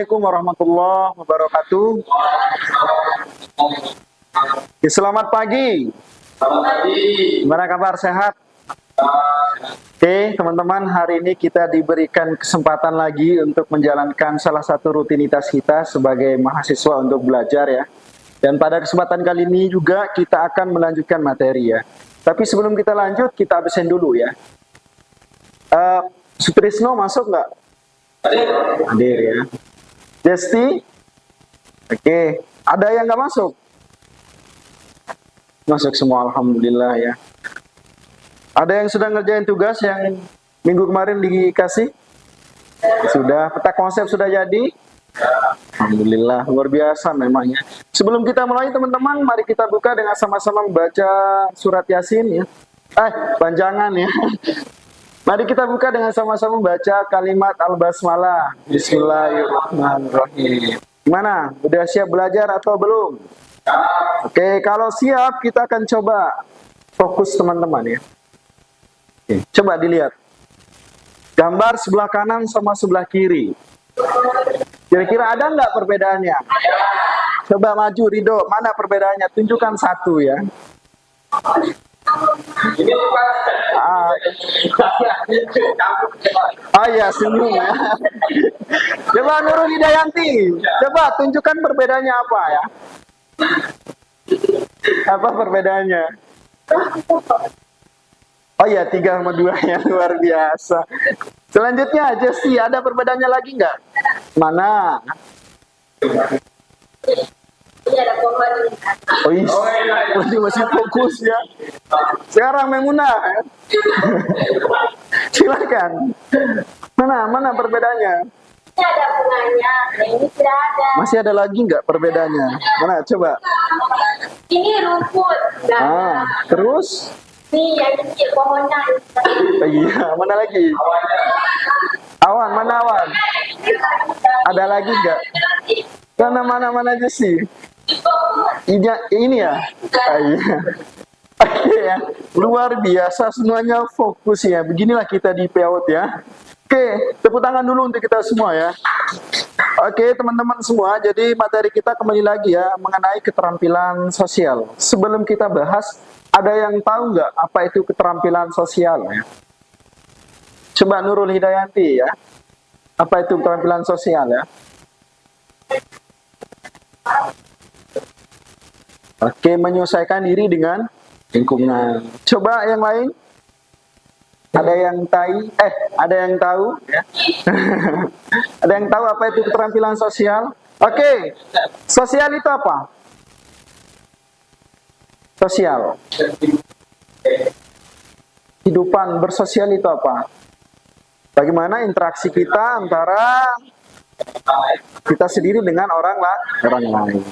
Assalamualaikum warahmatullahi wabarakatuh. Selamat pagi. Gimana kabar, sehat? Oke, teman-teman, hari ini kita diberikan kesempatan lagi untuk menjalankan salah satu rutinitas kita sebagai mahasiswa untuk belajar ya. Dan pada kesempatan kali ini juga kita akan melanjutkan materi ya. Tapi sebelum kita lanjut, kita absen dulu ya. Sutrisno masuk nggak? Hadir ya. Desti? Oke. Ada yang nggak masuk? Masuk semua, alhamdulillah ya. Ada yang sudah ngerjain tugas yang minggu kemarin dikasih? Sudah. Peta konsep sudah jadi? Alhamdulillah, luar biasa memangnya. Sebelum kita mulai teman-teman, mari kita buka dengan sama-sama membaca surat Yasin ya. Panjangan ya. Mari kita buka dengan sama-sama membaca kalimat Al-Basmalah. Bismillahirrahmanirrahim. Gimana? Udah siap belajar atau belum? Oke, kalau siap kita akan coba fokus teman-teman ya. Oke, coba dilihat. Gambar sebelah kanan sama sebelah kiri. Kira-kira ada nggak perbedaannya? Coba maju Rido, mana perbedaannya? Tunjukkan satu ya. Oh iya, senyum ya. Coba Nurul Hidayanti, coba tunjukkan perbedaannya apa ya? Apa perbedaannya? Oh iya, 3 sama 2 ya, luar biasa. Selanjutnya Jesse, ada perbedaannya lagi nggak? Mana? Oh iya, masih fokus ya. Sekarang Memunah ya. Silakan. Mana perbedaannya? Ini ada bunganya, ini tidak ada. Masih ada lagi nggak perbedaannya? Mana coba? Ini rumput. Terus? Ini yang kecil pohonnya. Iya, mana lagi? Awan, mana awan? Ada lagi nggak? Mana aja sih? Ini ya? Iya. Oke ya, luar biasa semuanya fokus ya. Beginilah kita di PAUD ya. Oke, tepuk tangan dulu untuk kita semua ya. Oke teman-teman semua, jadi materi kita kembali lagi ya mengenai keterampilan sosial. Sebelum kita bahas, ada yang tahu nggak apa itu keterampilan sosial ya? Coba Nurul Hidayanti ya. Apa itu keterampilan sosial ya? Oke, menyesuaikan diri dengan lingkungan. Coba yang lain. Ada yang tahu ya? Ada yang tahu apa itu keterampilan sosial? Oke. Sosial itu apa? Sosial. Kehidupan bersosial itu apa? Bagaimana interaksi kita antara kita sendiri dengan orang lain.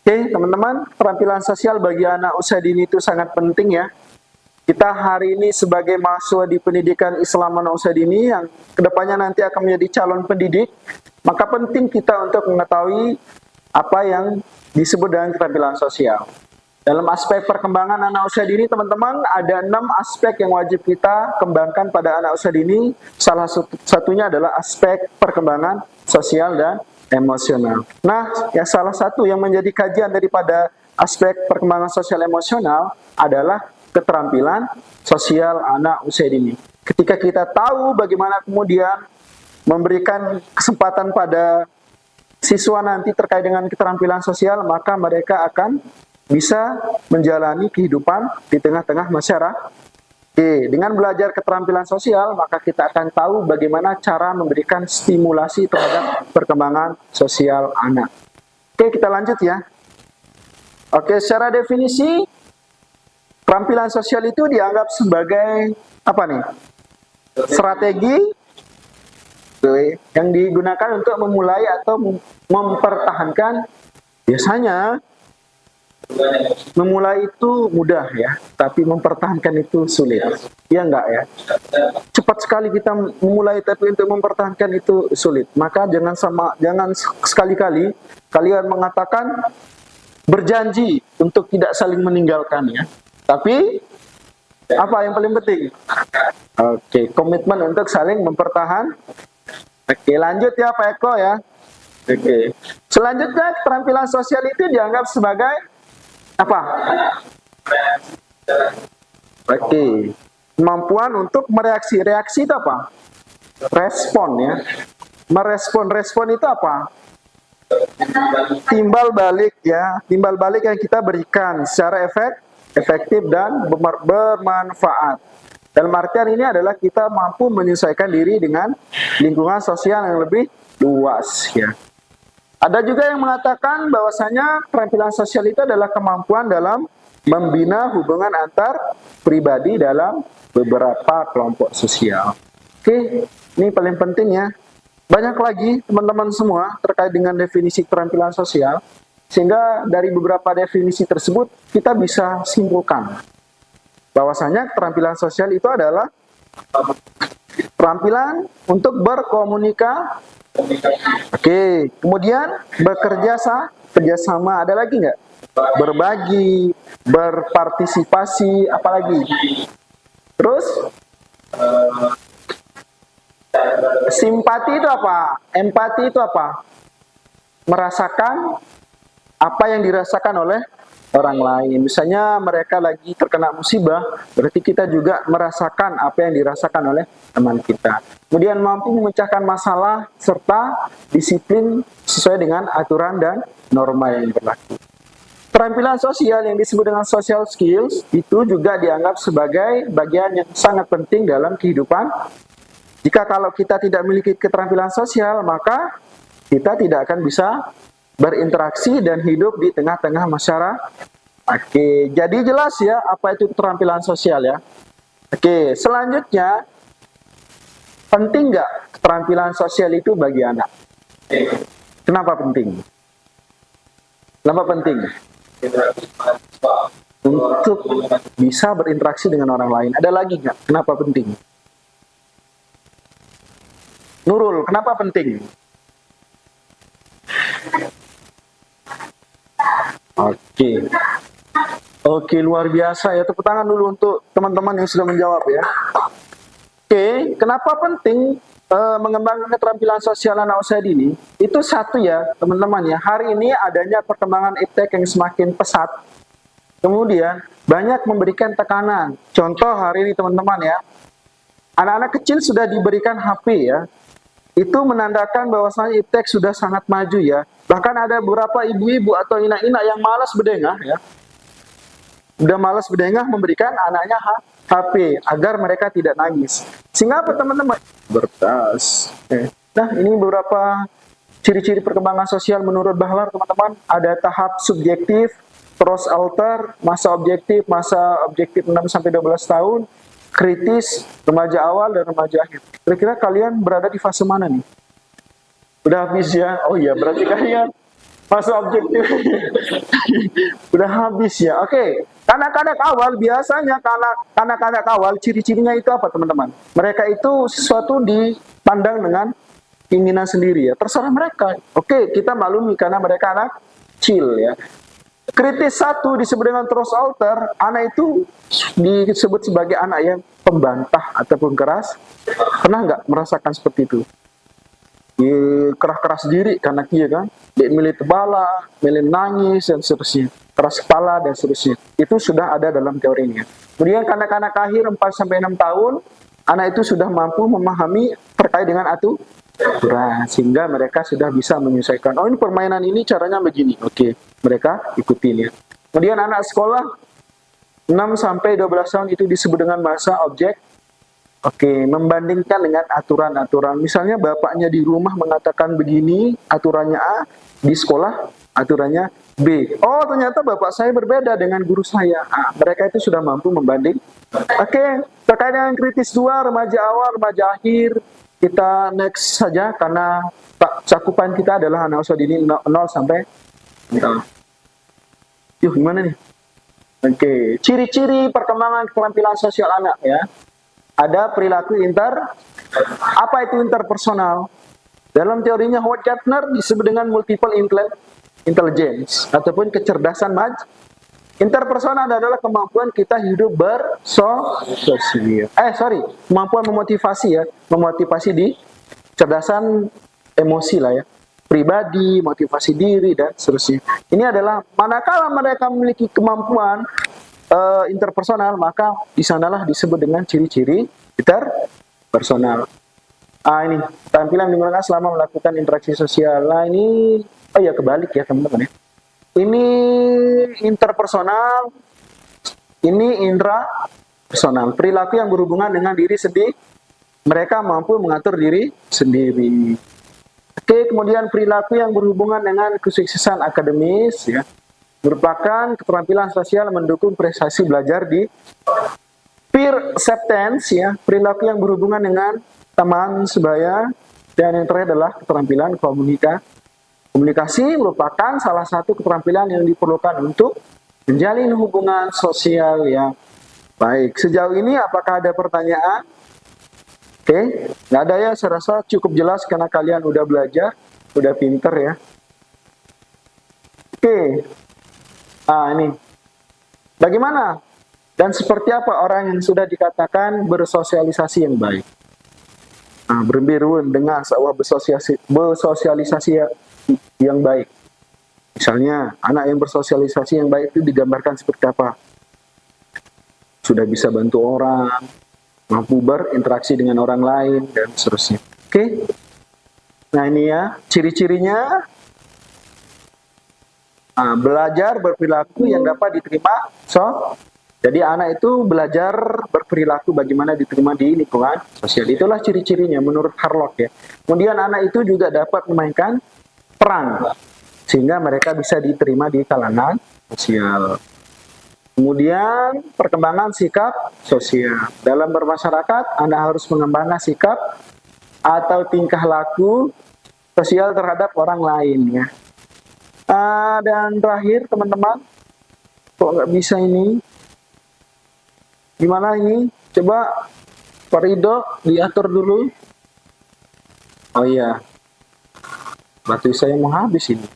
Oke, teman-teman, keterampilan sosial bagi anak usia dini itu sangat penting ya. Kita hari ini sebagai mahasiswa di pendidikan Islam anak usia dini yang kedepannya nanti akan menjadi calon pendidik, maka penting kita untuk mengetahui apa yang disebut dengan keterampilan sosial. Dalam aspek perkembangan anak usia dini, teman-teman, ada 6 aspek yang wajib kita kembangkan pada anak usia dini. Salah satunya adalah aspek perkembangan sosial dan emosional. Nah, salah satu yang menjadi kajian daripada aspek perkembangan sosial emosional adalah keterampilan sosial anak usia dini. Ketika kita tahu bagaimana kemudian memberikan kesempatan pada siswa nanti terkait dengan keterampilan sosial, maka mereka akan bisa menjalani kehidupan di tengah-tengah masyarakat. Oke, dengan belajar keterampilan sosial, maka kita akan tahu bagaimana cara memberikan stimulasi terhadap perkembangan sosial anak. Oke, kita lanjut ya. Oke, secara definisi, keterampilan sosial itu dianggap sebagai apa nih? Strategi yang digunakan untuk memulai atau mempertahankan. Biasanya memulai itu mudah ya, tapi mempertahankan itu sulit. Ya enggak ya? Cepat sekali kita memulai, tapi untuk mempertahankan itu sulit. Maka jangan sekali-kali kalian mengatakan berjanji untuk tidak saling meninggalkan ya. Tapi apa yang paling penting? Oke, komitmen untuk saling mempertahankan. Oke, lanjut ya Pak Eko ya. Oke. Selanjutnya keterampilan sosial itu dianggap sebagai apa? Oke. Kemampuan untuk mereaksi. Reaksi itu apa? Respon ya. Respon itu apa? Timbal balik ya. Timbal balik yang kita berikan secara efektif dan bermanfaat. Dalam artian ini adalah kita mampu menyesuaikan diri dengan lingkungan sosial yang lebih luas ya. Ada juga yang mengatakan bahwasanya keterampilan sosial itu adalah kemampuan dalam membina hubungan antar pribadi dalam beberapa kelompok sosial. Oke, ini paling penting ya. Banyak lagi teman-teman semua terkait dengan definisi keterampilan sosial, sehingga dari beberapa definisi tersebut kita bisa simpulkan bahwasanya keterampilan sosial itu adalah keterampilan untuk berkomunikasi. Oke, kemudian kerjasama, ada lagi nggak? Berbagi, berpartisipasi, apalagi? Terus simpati itu apa? Empati itu apa? Merasakan apa yang dirasakan oleh orang lain. Misalnya mereka lagi terkena musibah, berarti kita juga merasakan apa yang dirasakan oleh teman kita. Kemudian mampu memecahkan masalah serta disiplin sesuai dengan aturan dan norma yang berlaku. Keterampilan sosial yang disebut dengan social skills itu juga dianggap sebagai bagian yang sangat penting dalam kehidupan. Jika kalau kita tidak memiliki keterampilan sosial, maka kita tidak akan bisa berinteraksi dan hidup di tengah-tengah masyarakat. Oke, jadi jelas ya apa itu keterampilan sosial ya. Oke, selanjutnya penting nggak keterampilan sosial itu bagi anak? Kenapa penting? Kenapa penting? Untuk bisa berinteraksi dengan orang lain. Ada lagi nggak? Kenapa penting? Nurul, kenapa penting? Oke, luar biasa ya. Tepuk tangan dulu untuk teman-teman yang sudah menjawab ya. Oke, kenapa penting mengembangkan keterampilan sosial anak usia dini? Itu satu ya, teman-teman ya. Hari ini adanya perkembangan iptek yang semakin pesat. Kemudian banyak memberikan tekanan. Contoh hari ini teman-teman ya, anak-anak kecil sudah diberikan HP ya. Itu menandakan bahwasanya iptek sudah sangat maju ya. Bahkan ada beberapa ibu-ibu atau inak-inak yang malas berdengah ya. Udah malas berdengah memberikan anaknya HP agar mereka tidak nangis. Sehingga apa teman-teman? Bertas. Nah, ini beberapa ciri-ciri perkembangan sosial menurut Bahlar teman-teman. Ada tahap subjektif, terus alter, masa objektif 6-12 tahun, kritis, remaja awal, dan remaja akhir. Kira-kira kalian berada di fase mana nih? Udah habis ya? Oh iya, berarti kalian fase objektif. Udah habis ya? Oke. Kanak-kanak awal, biasanya kanak-kanak awal, ciri-cirinya itu apa teman-teman? Mereka itu sesuatu dipandang dengan keinginan sendiri ya. Terserah mereka. Oke, kita maklumi karena mereka anak kecil ya. Kritis satu disebut dengan terus alter, anak itu disebut sebagai anak yang pembantah ataupun keras. Pernah nggak merasakan seperti itu? Keras-keras diri karena dia kan, dia milih tebala, milih nangis dan seterusnya, keras kepala dan seterusnya. Itu sudah ada dalam teorinya. Kemudian kanak-kanak akhir 4-6 tahun, anak itu sudah mampu memahami terkait dengan aturan, sehingga mereka sudah bisa menyesuaikan. Oh, ini permainan ini caranya begini. Oke, mereka ikutin ya. Kemudian anak sekolah 6-12 tahun itu disebut dengan masa objek. Oke, membandingkan dengan aturan-aturan. Misalnya bapaknya di rumah mengatakan begini, aturannya A, di sekolah aturannya B. Oh, ternyata bapak saya berbeda dengan guru saya. Mereka itu sudah mampu membanding. Oke, terkait dengan kritis 2, remaja awal, remaja akhir, kita next saja karena cakupan kita adalah anak usia dini 0 sampai 0. Yuk, gimana nih? Oke, ciri-ciri perkembangan keterampilan sosial anak ya. Ada perilaku apa itu interpersonal? Dalam teorinya Howard Gardner disebut dengan multiple intelligence ataupun kecerdasan interpersonal adalah kemampuan kita hidup bersosial. Kemampuan memotivasi ya, memotivasi di kecerdasan emosi lah ya. pribadi, motivasi diri, dan seterusnya. Ini adalah manakala mereka memiliki kemampuan interpersonal, maka di sanalah disebut dengan ciri-ciri interpersonal. Ini tampilan dimana selama melakukan interaksi sosial. Nah ini, oh ya kebalik ya teman-teman ya. Ini interpersonal, ini intrapersonal. Perilaku yang berhubungan dengan diri sendiri. Mereka mampu mengatur diri sendiri. Oke, kemudian perilaku yang berhubungan dengan kesuksesan akademis ya, merupakan keterampilan sosial mendukung prestasi belajar di peer acceptance ya, perilaku yang berhubungan dengan teman sebaya, dan yang terakhir adalah keterampilan komunikasi merupakan salah satu keterampilan yang diperlukan untuk menjalin hubungan sosial yang baik. Sejauh ini apakah ada pertanyaan? Oke, nggak ada ya, saya rasa cukup jelas karena kalian udah belajar, udah pinter ya. Oke, ini. Bagaimana dan seperti apa orang yang sudah dikatakan bersosialisasi yang baik? Berbiruan dengan sebuah bersosialisasi yang baik. Misalnya, anak yang bersosialisasi yang baik itu digambarkan seperti apa? Sudah bisa bantu orang, mampu berinteraksi dengan orang lain, dan seterusnya. Oke? Nah ini ya, ciri-cirinya. Belajar berperilaku yang dapat diterima. Jadi anak itu belajar berperilaku bagaimana diterima di lingkungan sosial. Itulah ciri-cirinya menurut Harlock ya. Kemudian anak itu juga dapat memainkan peran, sehingga mereka bisa diterima di kalangan sosial. Kemudian perkembangan sikap sosial. Dalam bermasyarakat, Anda harus mengembangkan sikap atau tingkah laku sosial terhadap orang lain ya. Dan terakhir teman-teman, kok nggak bisa ini? Gimana ini? Coba Pak Ridho diatur dulu. Oh iya, baterai saya mau habis ini.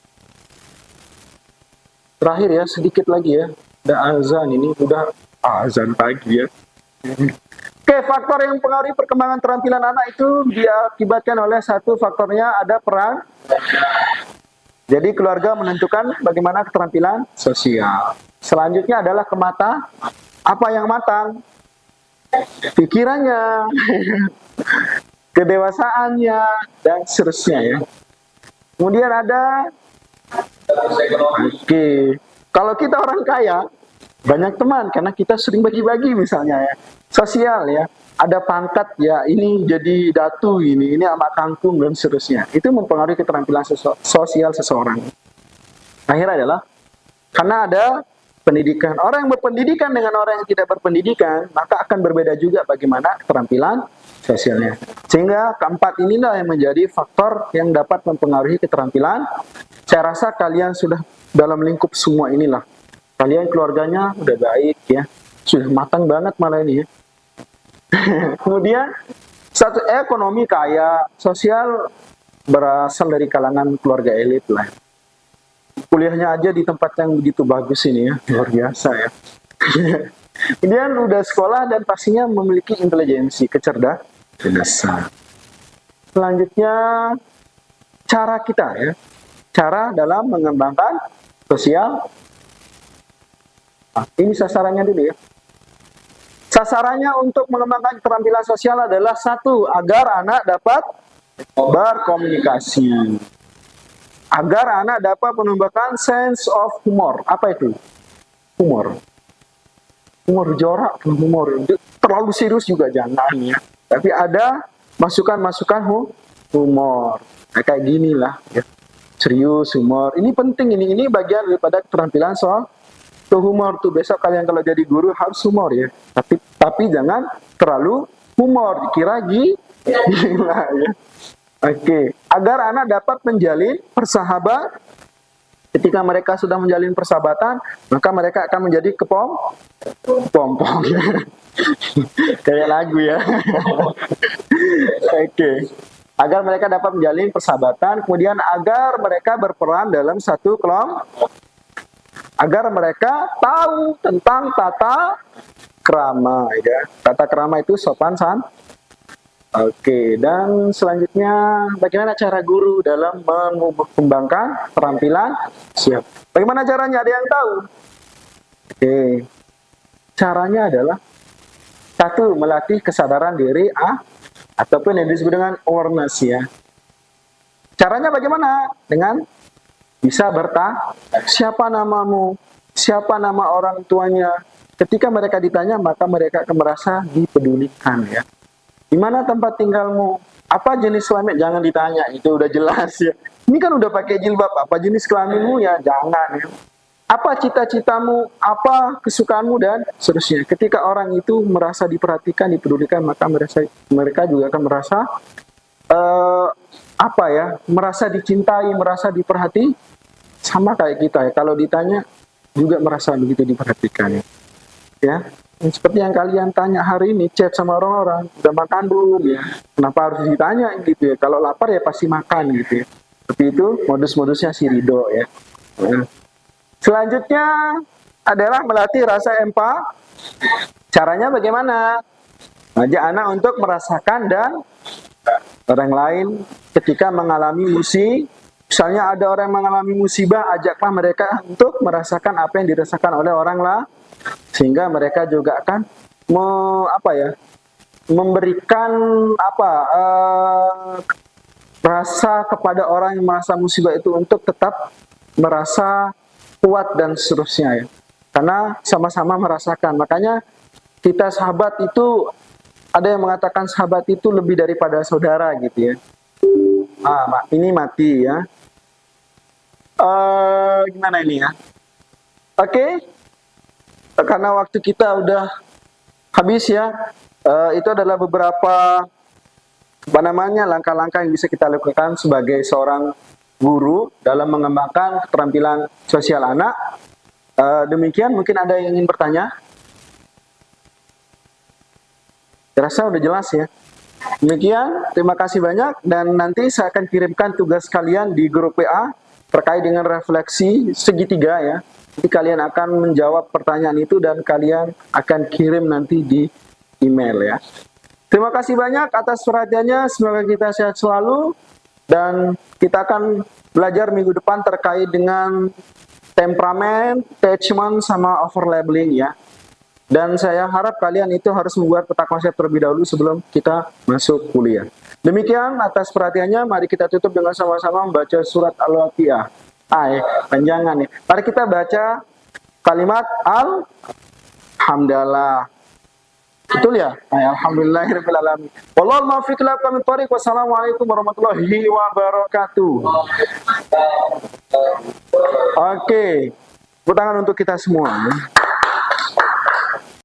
Terakhir ya, sedikit lagi ya. Udah azan ini, udah azan pagi ya. Oke, faktor yang mempengaruhi perkembangan keterampilan anak itu diakibatkan oleh satu faktornya ada peran. Jadi keluarga menentukan bagaimana keterampilan sosial. Selanjutnya adalah kemata. Apa yang matang? Pikirannya, kedewasaannya, dan seterusnya ya. Kemudian ada kalau kita orang kaya, banyak teman karena kita sering bagi-bagi misalnya ya. Sosial ya, ada pangkat ya, ini jadi datu ini amak kangkung dan seterusnya. Itu mempengaruhi keterampilan sosial seseorang. Akhirnya adalah karena ada pendidikan. Orang yang berpendidikan dengan orang yang tidak berpendidikan, maka akan berbeda juga bagaimana keterampilan sosialnya. Sehingga keempat inilah yang menjadi faktor yang dapat mempengaruhi keterampilan. Saya rasa kalian sudah dalam lingkup semua inilah. Kalian keluarganya udah baik ya. Sudah matang banget malah ini ya. Kemudian satu ekonomi kaya, sosial berasal dari kalangan keluarga elit lah. Kuliahnya aja di tempat yang begitu bagus ini ya, luar biasa ya. Kemudian udah sekolah dan pastinya memiliki intelijensi, kecerdasan. Selanjutnya cara kita ya, cara dalam mengembangkan sosial. Ini sasarannya dulu ya. Sasarannya untuk mengembangkan keterampilan sosial adalah satu, agar anak dapat berkomunikasi. Agar anak dapat menumbuhkan sense of humor. Apa itu? Humor. Humor jorak, humor. Terlalu serius juga jangan ya. Tapi ada masukan-masukan humor. Nah, kayak gini lah ya. Serius, humor. Ini penting ini bagian daripada keterampilan soal humor tuh. Besok kalian kalau jadi guru harus humor ya. Tapi jangan terlalu humor. Dikira gila ya. Oke, agar anak dapat menjalin persahabatan. Ketika mereka sudah menjalin persahabatan, maka mereka akan menjadi kepompong. Kayak lagu ya. Oke. Agar mereka dapat menjalin persahabatan, kemudian agar mereka berperan dalam satu kelompok. Agar mereka tahu tentang tata krama ya. Tata krama itu sopan Oke, dan selanjutnya bagaimana cara guru dalam mengembangkan keterampilan siap? Bagaimana caranya? Ada yang tahu? Oke, caranya adalah satu, melatih kesadaran diri ataupun yang disebut dengan awareness ya. Caranya bagaimana? Dengan bisa bertanya, siapa namamu? Siapa nama orang tuanya? Ketika mereka ditanya, maka mereka akan merasa dipedulikan ya. Di mana tempat tinggalmu? Apa jenis kelamin? Jangan ditanya, itu udah jelas ya. Ini kan udah pakai jilbab, apa jenis kelaminmu ya? Jangan ya. Apa cita-citamu? Apa kesukaanmu dan seterusnya. Ketika orang itu merasa diperhatikan, dipedulikan, maka mereka juga akan merasa merasa dicintai, merasa diperhati, sama kayak kita ya. Kalau ditanya juga merasa begitu diperhatikan ya. Ya. Seperti yang kalian tanya hari ini, chat sama orang-orang, udah makan belum ya? Kenapa harus ditanya gitu ya? Kalau lapar ya pasti makan gitu ya. Seperti itu modus-modusnya si Ridho ya. Selanjutnya adalah melatih rasa empati. Caranya bagaimana? Ajak anak untuk merasakan dan orang lain ketika mengalami musibah. Misalnya ada orang yang mengalami musibah, ajaklah mereka untuk merasakan apa yang dirasakan oleh orang lain. Sehingga mereka juga akan memberikan rasa kepada orang yang merasa musibah itu untuk tetap merasa kuat dan seterusnya ya. Karena sama-sama merasakan. Makanya kita sahabat itu, ada yang mengatakan sahabat itu lebih daripada saudara gitu ya. Ini mati ya. Gimana ini ya? Oke. Karena waktu kita udah habis ya, itu adalah beberapa langkah-langkah yang bisa kita lakukan sebagai seorang guru dalam mengembangkan keterampilan sosial anak. Demikian, mungkin ada yang ingin bertanya? Terasa udah jelas ya. Demikian, terima kasih banyak, dan nanti saya akan kirimkan tugas kalian di grup WA terkait dengan refleksi segitiga ya. Jadi kalian akan menjawab pertanyaan itu dan kalian akan kirim nanti di email ya. Terima kasih banyak atas perhatiannya, semoga kita sehat selalu, dan kita akan belajar minggu depan terkait dengan temperamen, attachment, sama overlabeling ya. Dan saya harap kalian itu harus membuat peta konsep terlebih dahulu sebelum kita masuk kuliah. Demikian atas perhatiannya, mari kita tutup dengan sama-sama membaca surat Al-Waqiah. Panjangan nih. Mari kita baca kalimat Alhamdulillah. Betul ya? Alhamdulillahirabbil alamin. Wallahul muwaffiq ila aqwamit thoriq. Wassalamualaikum warahmatullahi wabarakatuh. Oke. Tepuk tangan untuk kita semua.